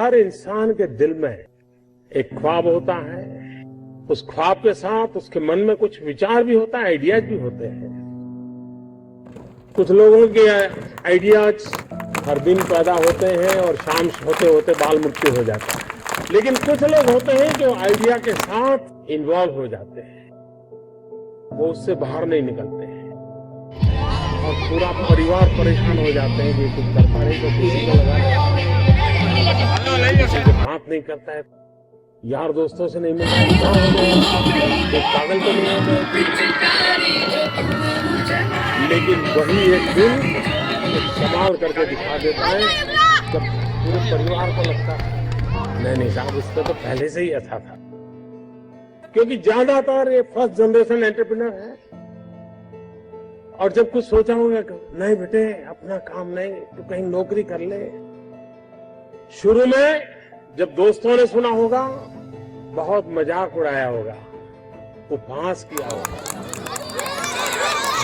हर इंसान के दिल में एक ख्वाब होता है। उस ख्वाब के साथ उसके मन में कुछ विचार भी होता है, आइडियाज भी होते हैं। कुछ लोगों के आइडियाज हर दिन पैदा होते हैं और शाम होते होते बाल मृत्यु हो जाता है। लेकिन कुछ लोग होते हैं जो आइडिया के साथ इन्वॉल्व हो जाते हैं, वो उससे बाहर नहीं निकलते हैं और पूरा परिवार परेशान हो जाते हैं कि कुछ करता नहीं तो किसी को किसी को बात नहीं करता है, यार दोस्तों से नहीं मिलता है, पागल तो नहीं होते। लेकिन वही एक दिन संभाल करके दिखा देता है जब पूरे परिवार को लगता है नहीं साहब इसका तो पहले से ही ऐसा था। क्योंकि ज्यादातर ये फर्स्ट जनरेशन एंटरप्रेन्योर है और जब कुछ सोचा होगा नहीं बेटे अपना काम नहीं तो कहीं नौकरी कर ले। शुरू में जब दोस्तों ने सुना होगा बहुत मजाक उड़ाया होगा, उपहास किया होगा,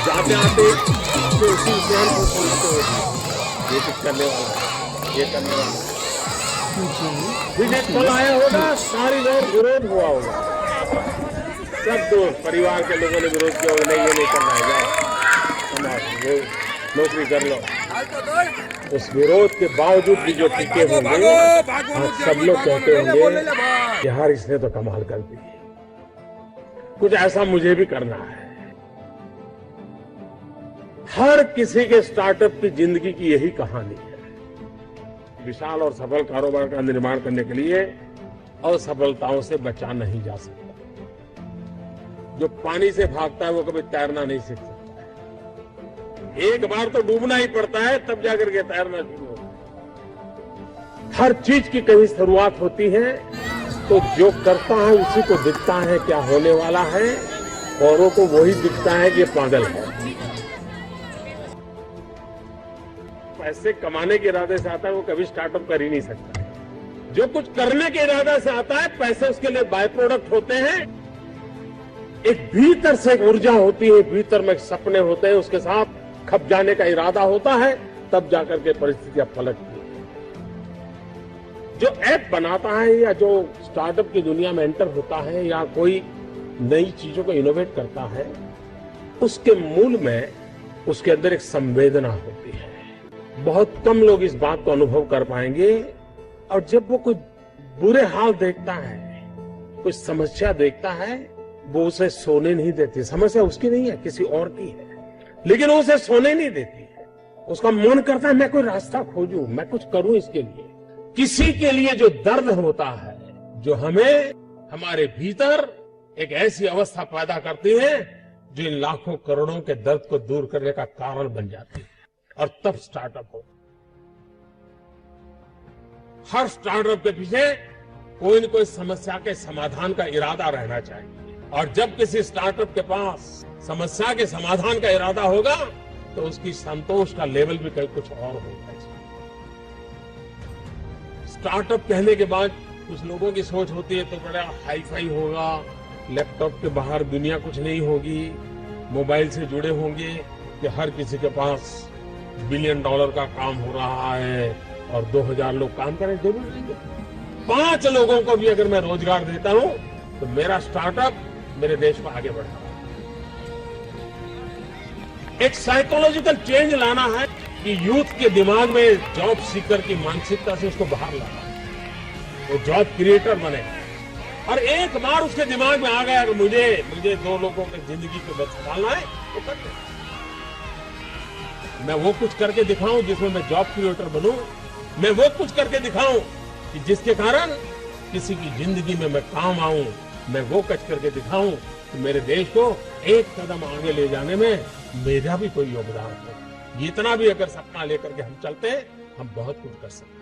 जाते आते उसी ज्ञान को समझते होगा ये कुछ करने वाला ये करने वाला। फिर एक पल आया होगा सारी लोग विरोध हुआ होगा, सब दोस्त परिवार के लोगों ने विरोध किया होगा, नहीं ये नहीं करना है, जाओ नौकरी कर लो। उस विरोध के बावजूद भी जो टिके होंगे आज सब लोग कहते होंगे कि यार इसने तो कमाल कर दी, कुछ ऐसा मुझे भी करना है। हर किसी के स्टार्टअप की जिंदगी की यही कहानी है। विशाल और सफल कारोबार का निर्माण करने के लिए असफलताओं से बचा नहीं जा सकता। जो पानी से भागता है वो कभी तैरना नहीं सीख सकता। एक बार तो डूबना ही पड़ता है तब जाकर के तैरना शुरू होता है। हर चीज की कहीं शुरुआत होती है तो जो करता है उसी को दिखता है क्या होने वाला है, औरों को वही दिखता है कि ये पागल है। पैसे कमाने के इरादे से आता है वो कभी स्टार्टअप कर ही नहीं सकता है। जो कुछ करने के इरादे से आता है पैसे उसके लिए बाय प्रोडक्ट होते हैं। एक भीतर से एक ऊर्जा होती है, भीतर में सपने होते हैं, उसके साथ खप जाने का इरादा होता है, तब जाकर के परिस्थितियां पलटती है। जो ऐप बनाता है या जो स्टार्टअप की दुनिया में एंटर होता है या कोई नई चीजों को इनोवेट करता है, उसके मूल में उसके अंदर एक संवेदना होती है। बहुत कम लोग इस बात को अनुभव कर पाएंगे। और जब वो कोई बुरे हाल देखता है, कोई समस्या देखता है, वो उसे सोने नहीं देती। समस्या उसकी नहीं है, किसी और की है, लेकिन वो उसे सोने नहीं देती है। उसका मन करता है मैं कोई रास्ता खोजूं, मैं कुछ करूं इसके लिए। किसी के लिए जो दर्द होता है, जो हमें हमारे भीतर एक ऐसी अवस्था पैदा करती है जो इन लाखों करोड़ों के दर्द को दूर करने का कारण बन जाती है, और तब स्टार्टअप हो। हर स्टार्टअप के पीछे कोई न कोई समस्या के समाधान का इरादा रहना चाहिए, और जब किसी स्टार्टअप के पास समस्या के समाधान का इरादा होगा तो उसकी संतोष का लेवल भी कहीं कुछ और होगा। स्टार्टअप कहने के बाद कुछ लोगों की सोच होती है तो बड़ा हाई फाई होगा, लैपटॉप के बाहर दुनिया कुछ नहीं होगी, मोबाइल से जुड़े होंगे कि हर किसी के पास $1 बिलियन का काम हो रहा है और 2000 लोग काम करें। 5 लोगों को भी अगर मैं रोजगार देता हूं तो मेरा स्टार्टअप मेरे देश को आगे बढ़ा रहा है। एक साइकोलॉजिकल चेंज लाना है कि यूथ के दिमाग में जॉब सीकर की मानसिकता से उसको बाहर लाना है, वो जॉब क्रिएटर बने। और एक बार उसके दिमाग में आ गया कि मुझे 2 लोगों की जिंदगी को बचाना है तो कर दे। मैं वो कुछ करके दिखाऊं जिसमें मैं जॉब क्रिएटर बनूं, मैं वो कुछ करके दिखाऊं कि जिसके कारण किसी की जिंदगी में मैं काम आऊं, मैं वो कुछ करके दिखाऊं कि मेरे देश को एक कदम आगे ले जाने में मेरा भी कोई योगदान हो। इतना भी अगर सपना लेकर के हम चलते हैं, हम बहुत कुछ कर सकते हैं।